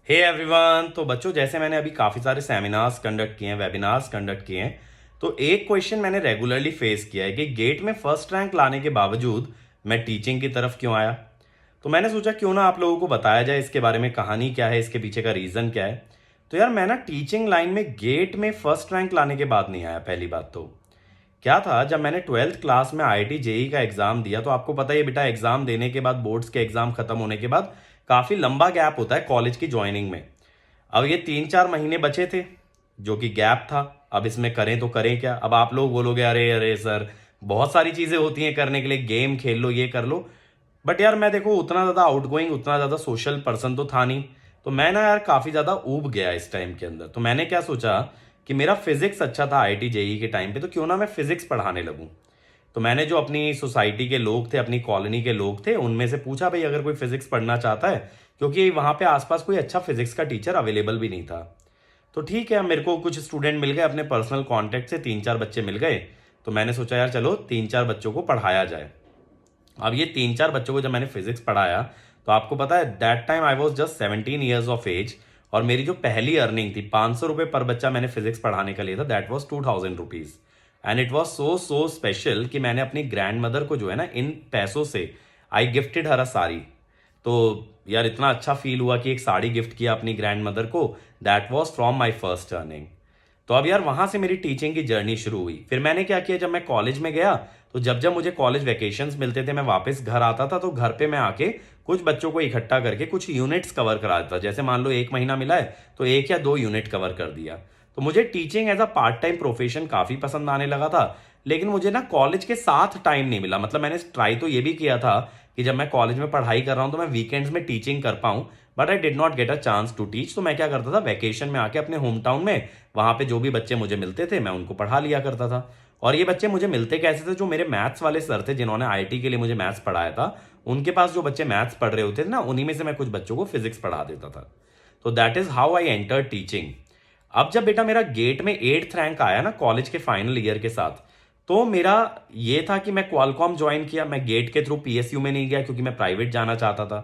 Hey everyone. तो बच्चों, जैसे मैंने अभी काफ़ी सारे सेमिनार्स कंडक्ट किए हैं, वेबिनार्स कंडक्ट किए हैं, तो एक क्वेश्चन मैंने रेगुलरली फेस किया है कि गेट में फर्स्ट रैंक लाने के बावजूद मैं टीचिंग की तरफ क्यों आया। तो मैंने सोचा क्यों ना आप लोगों को बताया जाए इसके बारे में, कहानी क्या है, इसके पीछे का रीज़न क्या है। तो यार, मैं ना टीचिंग लाइन में गेट में फर्स्ट रैंक लाने के बाद नहीं आया। पहली बात तो क्या था, जब मैंने 12th क्लास में IIT जेई का एग्ज़ाम दिया, तो आपको पता ही है बेटा, एग्ज़ाम देने के बाद, बोर्ड्स के एग्ज़ाम खत्म होने के बाद काफ़ी लंबा गैप होता है कॉलेज की ज्वाइनिंग में। अब ये 3-4 महीने बचे थे, जो कि गैप था। अब इसमें करें तो करें क्या। अब आप लोग बोलोगे अरे अरे सर, बहुत सारी चीज़ें होती हैं करने के लिए, गेम खेल लो, ये कर लो। बट यार, मैं देखो उतना ज़्यादा आउटगोइंग, उतना ज़्यादा सोशल पर्सन तो था नहीं। तो मैं ना यार काफ़ी ज़्यादा ऊब गया इस टाइम के अंदर। तो मैंने क्या सोचा कि मेरा फिजिक्स अच्छा था IIT जेई के टाइम पे, तो क्यों ना मैं फिजिक्स पढ़ाने लगूँ। तो मैंने जो अपनी सोसाइटी के लोग थे, अपनी कॉलोनी के लोग थे, उनमें से पूछा भाई अगर कोई फिजिक्स पढ़ना चाहता है, क्योंकि वहाँ पे आसपास कोई अच्छा फिजिक्स का टीचर अवेलेबल भी नहीं था। तो ठीक है, मेरे को कुछ स्टूडेंट मिल गए अपने पर्सनल कांटेक्ट से, 3-4 बच्चे मिल गए। तो मैंने सोचा यार चलो 3-4 बच्चों को पढ़ाया जाए। अब ये 3-4 बच्चों को जब मैंने फिजिक्स पढ़ाया, तो आपको पता है that time I was just 17 years of age. और मेरी जो पहली अर्निंग थी, 500 रुपये पर बच्चा मैंने फिजिक्स पढ़ाने का लिया था, that was 2000 rupees. And it was so so special कि मैंने अपनी ग्रैंड मदर को जो है ना, इन पैसों से आई गिफ्टेड हर अ साड़ी। तो यार इतना अच्छा फील हुआ कि एक साड़ी गिफ्ट किया अपनी ग्रैंड मदर को। That was from my first earning. तो अब यार वहां से मेरी टीचिंग की जर्नी शुरू हुई। फिर मैंने क्या किया, जब मैं कॉलेज में गया, तो जब जब मुझे कॉलेज वेकेशंस मिलते थे, मैं वापस घर आता था, तो घर पे मैं आके कुछ बच्चों को इकट्ठा करके कुछ यूनिट्स कवर करा देता। जैसे मान लो 1 महीना मिला है, तो 1 या 2 यूनिट कवर कर दिया। तो मुझे teaching as a part time profession काफ़ी पसंद आने लगा था। लेकिन मुझे ना कॉलेज के साथ टाइम नहीं मिला। मतलब मैंने ट्राई तो ये भी किया था कि जब मैं कॉलेज में पढ़ाई कर रहा हूँ तो मैं वीकेंड्स में टीचिंग कर पाऊँ, but I did not get a chance to teach. तो मैं क्या करता था, वैकेशन में आके अपने होम टाउन में, वहाँ पे जो भी बच्चे मुझे मिलते थे मैं उनको पढ़ा लिया करता था। और ये बच्चे मुझे मिलते कैसे थे, जो मेरे मैथ्स वाले सर थे जिन्होंने IIT के लिए मुझे मैथ्स पढ़ाया था, उनके पास जो बच्चे मैथ्स पढ़ रहे होते थे ना, उन्हीं में से मैं कुछ बच्चों को फिजिक्स पढ़ा देता था। तो that is how I enter teaching. अब जब बेटा मेरा गेट में 8th रैंक आया ना कॉलेज के फाइनल ईयर के साथ, तो मेरा ये था कि मैं क्वालकॉम ज्वाइन किया। मैं गेट के थ्रू PSU में नहीं गया क्योंकि मैं प्राइवेट जाना चाहता था।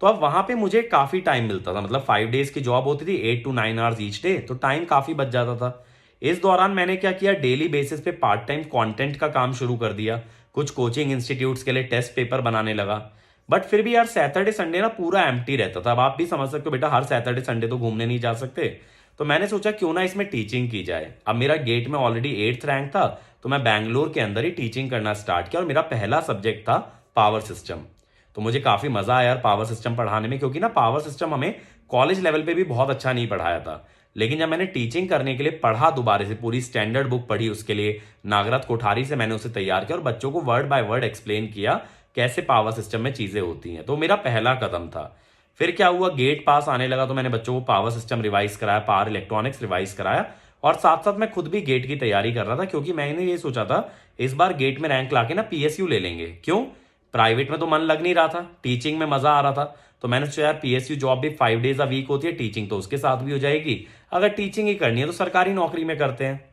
तो अब वहां पे मुझे काफी टाइम मिलता था। मतलब 5 डेज की जॉब होती थी, 8 to 9 आवर्स ईच डे, तो टाइम काफी बच जाता था। इस दौरान मैंने क्या किया, डेली बेसिस पे पार्ट टाइम कंटेंट का काम शुरू कर दिया। कुछ कोचिंग इंस्टीट्यूट्स के लिए टेस्ट पेपर बनाने लगा। बट फिर भी यार सैटरडे संडे ना पूरा एम्प्टी रहता था। अब आप भी समझ सकते हो बेटा, हर सैटरडे संडे तो घूमने नहीं जा सकते। तो मैंने सोचा क्यों ना इसमें टीचिंग की जाए। अब मेरा गेट में ऑलरेडी 8th रैंक था, तो मैं बैंगलोर के अंदर ही टीचिंग करना स्टार्ट किया। और मेरा पहला सब्जेक्ट था पावर सिस्टम। तो मुझे काफी मजा आया यार पावर सिस्टम पढ़ाने में, क्योंकि ना पावर सिस्टम हमें कॉलेज लेवल पे भी बहुत अच्छा नहीं पढ़ाया था। लेकिन जब मैंने टीचिंग करने के लिए पढ़ा, दोबारा से पूरी स्टैंडर्ड बुक पढ़ी उसके लिए, नागराथ कोठारी से मैंने उसे तैयार किया और बच्चों को वर्ड बाय वर्ड एक्सप्लेन किया कैसे पावर सिस्टम में चीजें होती हैं। तो मेरा पहला कदम था। फिर क्या हुआ, गेट पास आने लगा, तो मैंने बच्चों को पावर सिस्टम रिवाइज कराया, पावर इलेक्ट्रॉनिक्स रिवाइज कराया। और साथ साथ मैं खुद भी गेट की तैयारी कर रहा था, क्योंकि मैंने ये सोचा था इस बार गेट में रैंक लाके ना PSU ले लेंगे। क्यों, प्राइवेट में तो मन लग नहीं रहा था, टीचिंग में मजा आ रहा था। तो मैंने सोचा यार PSU जॉब भी 5 डेज अ वीक होती है, टीचिंग तो उसके साथ भी हो जाएगी। अगर टीचिंग ही करनी है तो सरकारी नौकरी में करते हैं।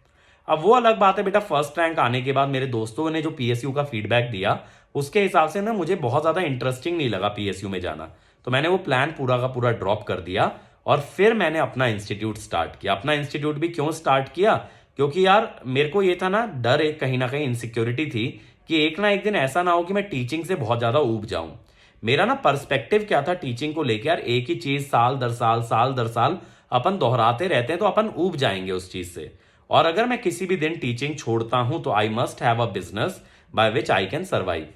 अब वो अलग बात है बेटा, फर्स्ट रैंक आने के बाद मेरे दोस्तों ने जो PSU का फीडबैक दिया, उसके हिसाब से ना मुझे बहुत ज्यादा इंटरेस्टिंग नहीं लगा PSU में जाना। तो मैंने वो प्लान पूरा का पूरा ड्रॉप कर दिया। और फिर मैंने अपना इंस्टीट्यूट स्टार्ट किया। अपना इंस्टीट्यूट भी क्यों स्टार्ट किया, क्योंकि यार मेरे को ये था ना डर, एक कहीं ना कहीं इनसिक्योरिटी थी कि एक ना एक दिन ऐसा ना हो कि मैं टीचिंग से बहुत ज्यादा ऊब जाऊं। मेरा ना पर्सपेक्टिव क्या था टीचिंग को लेकर, यार एक ही चीज साल दर साल अपन दोहराते रहते हैं तो अपन ऊब जाएंगे उस चीज से। और अगर मैं किसी भी दिन टीचिंग छोड़ता हूं तो I must have a business by which I can survive.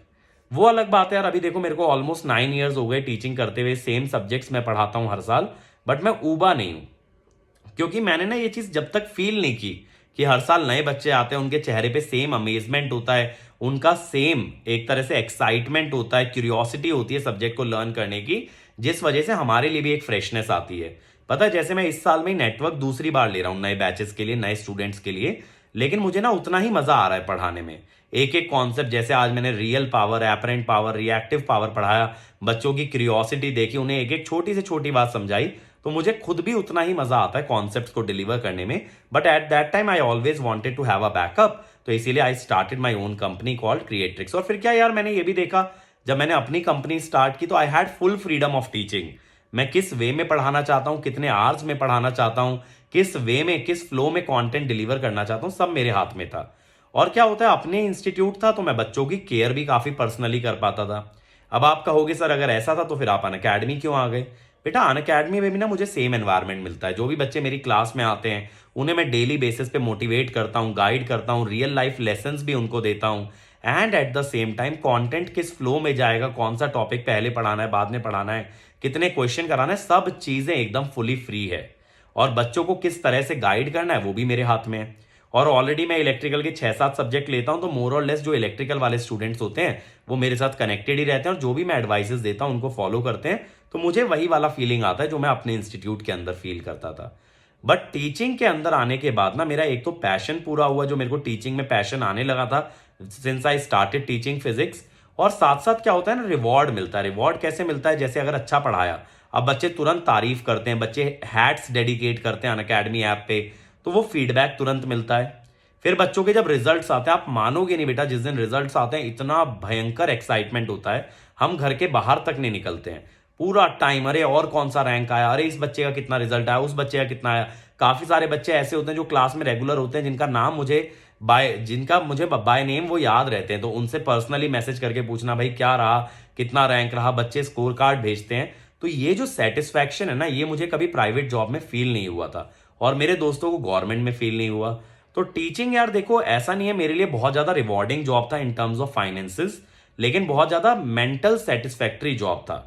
वो अलग बात है यार, अभी देखो मेरे को ऑलमोस्ट 9 ईयर्स हो गए टीचिंग करते हुए, सेम सब्जेक्ट्स मैं पढ़ाता हूं हर साल, बट मैं ऊबा नहीं हूं। क्योंकि मैंने ना ये चीज जब तक फील नहीं की कि हर साल नए बच्चे आते हैं, उनके चेहरे पे सेम अमेजमेंट होता है, उनका सेम एक तरह से एक्साइटमेंट होता है, क्यूरियोसिटी होती है सब्जेक्ट को लर्न करने की, जिस वजह से हमारे लिए भी एक फ्रेशनेस आती है। पता है, जैसे मैं इस साल में नेटवर्क दूसरी बार ले रहा हूं नए बैचेस के लिए, नए स्टूडेंट्स के लिए, लेकिन मुझे ना उतना ही मजा आ रहा है पढ़ाने में। एक एक कॉन्सेप्ट, जैसे आज मैंने real power, apparent power, reactive power पढ़ाया, बच्चों की क्यूरियोसिटी देखी, उन्हें एक एक छोटी से छोटी बात समझाई, तो मुझे खुद भी उतना ही मजा आता है कॉन्सेप्ट्स को डिलीवर करने में। But at that time I always wanted to have a backup, तो इसीलिए I started my own company called Creatrix. और फिर क्या यार, मैंने ये भी देखा, जब मैंने अपनी कंपनी स्टार्ट की तो I had full freedom of teaching. मैं किस वे में पढ़ाना चाहता हूँ, कितने आवर्स में पढ़ाना चाहता हूँ, किस वे में, किस फ्लो में कंटेंट डिलीवर करना चाहता हूँ, सब मेरे हाथ में था। और क्या होता है, अपने इंस्टीट्यूट था तो मैं बच्चों की केयर भी काफ़ी पर्सनली कर पाता था। अब आप कहोगे सर अगर ऐसा था तो फिर आप अनअकैडमी क्यों आ गए? बेटा अनअकैडमी में भी ना मुझे सेम एनवायरनमेंट मिलता है। जो भी बच्चे मेरी क्लास में आते हैं उन्हें मैं डेली बेसिस पे मोटिवेट करता हूँ, गाइड करता हूँ, रियल लाइफ लेसन्स भी उनको देता हूँ। And at the same time content किस फ्लो में जाएगा, कौन सा टॉपिक पहले पढ़ाना है, बाद में पढ़ाना है, कितने क्वेश्चन कराना है, सब चीज़ें एकदम फुली फ्री है। और बच्चों को किस तरह से गाइड करना है वो भी मेरे हाथ में है। और ऑलरेडी मैं इलेक्ट्रिकल के 6-7 सब्जेक्ट लेता हूं, तो मोर और लेस जो इलेक्ट्रिकल वाले स्टूडेंट्स होते हैं वो मेरे साथ कनेक्टेड ही रहते हैं और जो भी मैं एडवाइसेस देता हूं उनको फॉलो करते हैं। तो मुझे वही वाला फीलिंग आता है जो मैं अपने इंस्टीट्यूट के अंदर फील करता था। बट टीचिंग के अंदर आने के बाद ना मेरा एक तो पैशन पूरा हुआ, जो मेरे को टीचिंग में पैशन आने लगा था since I started teaching physics. और साथ साथ क्या होता है ना, रिवॉर्ड मिलता है। रिवॉर्ड कैसे मिलता है? जैसे अगर अच्छा पढ़ाया, अब बच्चे तुरंत तारीफ करते हैं, बच्चे हैट्स डेडिकेट करते हैं अनअकैडमी ऐप पे, तो वो फीडबैक तुरंत मिलता है। फिर बच्चों के जब रिजल्ट्स आते हैं, आप मानोगे नहीं बेटा, जिस दिन रिजल्ट्स आते हैं इतना भयंकर एक्साइटमेंट होता है, हम घर के बाहर तक नहीं निकलते हैं पूरा टाइम। अरे और कौन सा रैंक आया, अरे इस बच्चे का कितना रिजल्ट आया, उस बच्चे का कितना आया। काफी सारे बच्चे ऐसे होते हैं जो क्लास में रेगुलर होते हैं, जिनका मुझे बाय नेम वो याद रहते हैं, तो उनसे पर्सनली मैसेज करके पूछना भाई क्या रहा, कितना रैंक रहा, बच्चे स्कोर कार्ड भेजते हैं। तो ये जो सेटिस्फैक्शन है ना, ये मुझे कभी प्राइवेट जॉब में फील नहीं हुआ था और मेरे दोस्तों को गवर्नमेंट में फील नहीं हुआ। तो टीचिंग यार देखो, ऐसा नहीं है मेरे लिए बहुत ज्यादा रिवॉर्डिंग जॉब था इन टर्म्स ऑफ फाइनेंसेस, लेकिन बहुत ज्यादा मेंटल सेटिस्फैक्टरी जॉब था।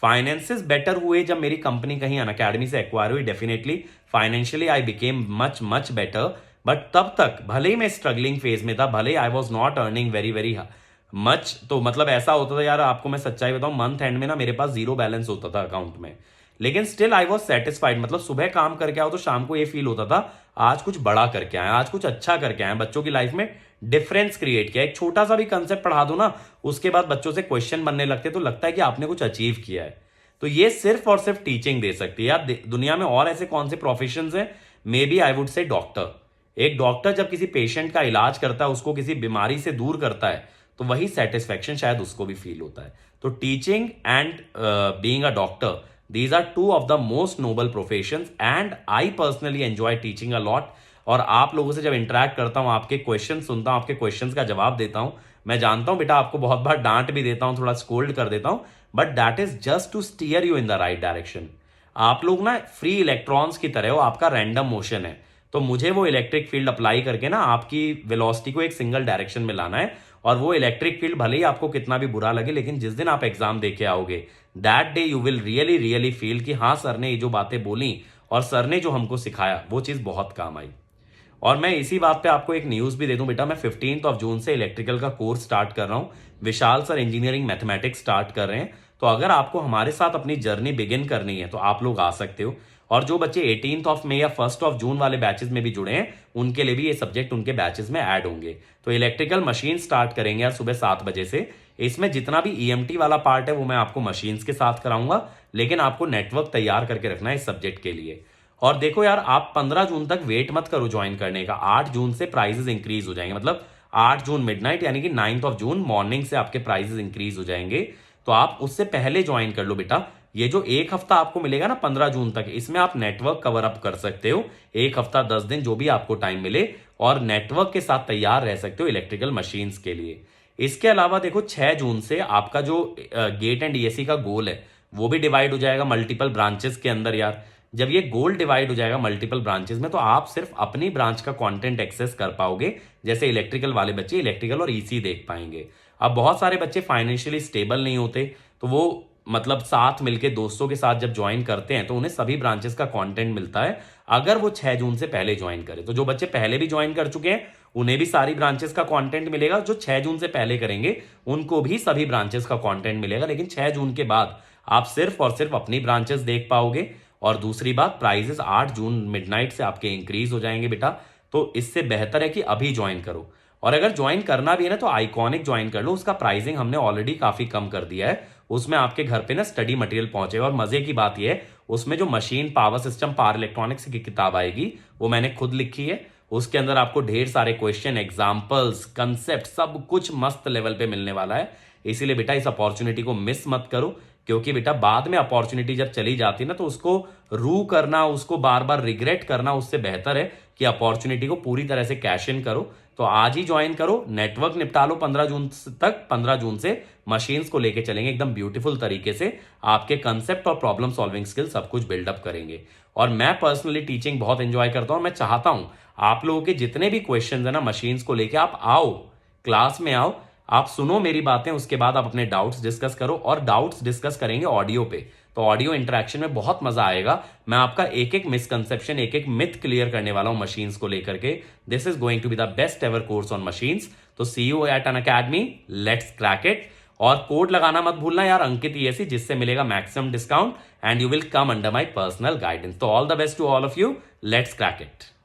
फाइनेंसेस बेटर हुए जब मेरी कंपनी कहीं अनअकैडमी से एक्वायर हुई। Definitely financially I became much much better, but तब तक भले ही मैं स्ट्रगलिंग फेज में था, भले ही I was not earning very very much. तो मतलब ऐसा होता था यार, आपको मैं सच्चाई बताऊं, मंथ एंड में ना मेरे पास 0 बैलेंस होता था अकाउंट में, लेकिन स्टिल आई वॉज सेटिस्फाइड। मतलब सुबह काम करके आओ तो शाम को ये फील होता था आज कुछ बड़ा करके आए, आज कुछ अच्छा करके आए, बच्चों की लाइफ में डिफरेंस क्रिएट किया। एक छोटा सा भी कंसेप्ट पढ़ा दो ना, उसके बाद बच्चों से क्वेश्चन बनने लगते, तो लगता है कि आपने कुछ अचीव किया है। तो ये सिर्फ और सिर्फ टीचिंग दे सकती है यार। दुनिया में और ऐसे कौन से प्रोफेशंस हैं? Maybe I would say doctor. एक डॉक्टर जब किसी पेशेंट का इलाज करता है, उसको किसी बीमारी से दूर करता है, तो वही सेटिस्फेक्शन शायद उसको भी फील होता है। तो teaching and being a doctor, these are two of the most noble professions and I personally enjoy teaching a lot। और आप लोगों से जब इंटरेक्ट करता हूं, आपके क्वेश्चन सुनता हूं, आपके क्वेश्चंस का जवाब देता हूं, मैं जानता हूं बेटा आपको बहुत बार डांट भी देता हूं, थोड़ा स्कोल्ड कर देता हूं, but that is just to steer you in the right direction. आप लोग ना फ्री इलेक्ट्रॉन्स की तरह हो, आपका रैंडम मोशन है, तो मुझे वो इलेक्ट्रिक फील्ड अप्लाई करके ना आपकी वेलोसिटी को एक सिंगल डायरेक्शन में लाना है। और वो इलेक्ट्रिक फील्ड भले ही आपको कितना भी बुरा लगे, लेकिन जिस दिन आप एग्जाम देके आओगे, that day you will really really feel कि हाँ सर ने ये जो बातें बोली और सर ने जो हमको सिखाया वो चीज बहुत काम आई। और मैं इसी बात पे आपको एक न्यूज भी दे दूं बेटा, मैं 15 जून से इलेक्ट्रिकल का कोर्स स्टार्ट कर रहा हूं। विशाल सर इंजीनियरिंग मैथमेटिक्स स्टार्ट कर रहे हैं, तो अगर आपको हमारे साथ अपनी जर्नी बिगिन करनी है तो आप लोग आ सकते हो। और जो बच्चे 18 मई या 1 जून वाले बैचेस में भी जुड़े हैं, उनके लिए भी ये सब्जेक्ट उनके बैचेस में ऐड होंगे। तो इलेक्ट्रिकल मशीन स्टार्ट करेंगे यार सुबह 7 बजे से। इसमें जितना भी ईएमटी वाला पार्ट है वो मैं आपको मशीन्स के साथ कराऊंगा, लेकिन आपको नेटवर्क तैयार करके रखना है इस सब्जेक्ट के लिए। और देखो यार, आप 15 जून तक वेट मत करो ज्वाइन करने का। 8 जून से प्राइजेस इंक्रीज हो जाएंगे, मतलब 8 जून मिडनाइट यानी कि 9 जून मॉर्निंग से आपके प्राइजेस इंक्रीज हो जाएंगे। तो आप उससे पहले ज्वाइन कर लो बेटा। ये जो एक हफ्ता आपको मिलेगा ना 15 जून तक, इसमें आप नेटवर्क कवर अप कर सकते हो। एक हफ्ता 10 दिन जो भी आपको टाइम मिले, और नेटवर्क के साथ तैयार रह सकते हो इलेक्ट्रिकल मशीन्स के लिए। इसके अलावा देखो 6 जून से आपका जो गेट एंड ईएससी का गोल है वो भी डिवाइड हो जाएगा मल्टीपल ब्रांचेस के अंदर यार। जब ये गोल डिवाइड हो जाएगा मल्टीपल ब्रांचेस में, तो आप सिर्फ अपनी ब्रांच का कंटेंट एक्सेस कर पाओगे। जैसे इलेक्ट्रिकल वाले बच्चे इलेक्ट्रिकल और ईसी देख पाएंगे। अब बहुत सारे बच्चे फाइनेंशियली स्टेबल नहीं होते, तो वो मतलब साथ मिलके दोस्तों के साथ जब ज्वाइन करते हैं तो उन्हें सभी ब्रांचेस का कंटेंट मिलता है, अगर वो 6 जून से पहले ज्वाइन करें। तो जो बच्चे पहले भी ज्वाइन कर चुके हैं उन्हें भी सारी ब्रांचेस का कंटेंट मिलेगा, जो 6 जून से पहले करेंगे उनको भी सभी ब्रांचेस का कंटेंट मिलेगा। लेकिन 6 जून के बाद आप सिर्फ और सिर्फ अपनी ब्रांचेस देख पाओगे। और दूसरी बात, प्राइजेस 8 जून मिडनाइट से आपके इंक्रीज हो जाएंगे बेटा। तो इससे बेहतर है कि अभी ज्वाइन करो। और अगर ज्वाइन करना भी है ना तो आइकॉनिक ज्वाइन कर लो, उसका प्राइसिंग हमने ऑलरेडी काफी कम कर दिया है। उसमें आपके घर पे ना स्टडी मटेरियल पहुंचेगा। और मजे की बात यह है, उसमें जो machine power system power electronics की किताब आएगी वो मैंने खुद लिखी है। उसके अंदर आपको ढेर सारे क्वेश्चन, एग्जाम्पल्स, कंसेप्ट, सब कुछ मस्त लेवल पे मिलने वाला है। इसीलिए बेटा इस अपॉर्चुनिटी को मिस मत करो, क्योंकि बेटा बाद में अपॉर्चुनिटी जब चली जाती है ना, तो उसको रू करना, उसको बार बार रिग्रेट करना, उससे बेहतर है कि अपॉर्चुनिटी को पूरी तरह से कैश इन करो। तो आज ही ज्वाइन करो, नेटवर्क निपटा लो 15 जून तक। 15 जून से मशीन्स को लेके चलेंगे एकदम ब्यूटीफुल तरीके से, आपके कंसेप्ट और प्रॉब्लम सॉल्विंग स्किल सब कुछ बिल्डअप करेंगे। और मैं पर्सनली टीचिंग बहुत एंजॉय करता हूं। मैं चाहता हूं आप लोगों के जितने भी क्वेश्चंस है ना मशीन्स को लेके, आप आओ, क्लास में आओ, आप सुनो मेरी बातें, उसके बाद आप अपने डाउट्स डिस्कस करो। और डाउट्स डिस्कस करेंगे ऑडियो पे, तो ऑडियो इंटरेक्शन में बहुत मजा आएगा। मैं आपका एक एक मिसकंसेप्शन, एक एक मिथ क्लियर करने वाला हूं मशीन्स को लेकर के। This is going to be the best ever course on machines. तो see you at Unacademy, let's crack it. और कोड लगाना मत भूलना यार, अंकित ESE, जिससे मिलेगा maximum discount and you will come under my personal guidance. तो all the best to all of you, let's crack it.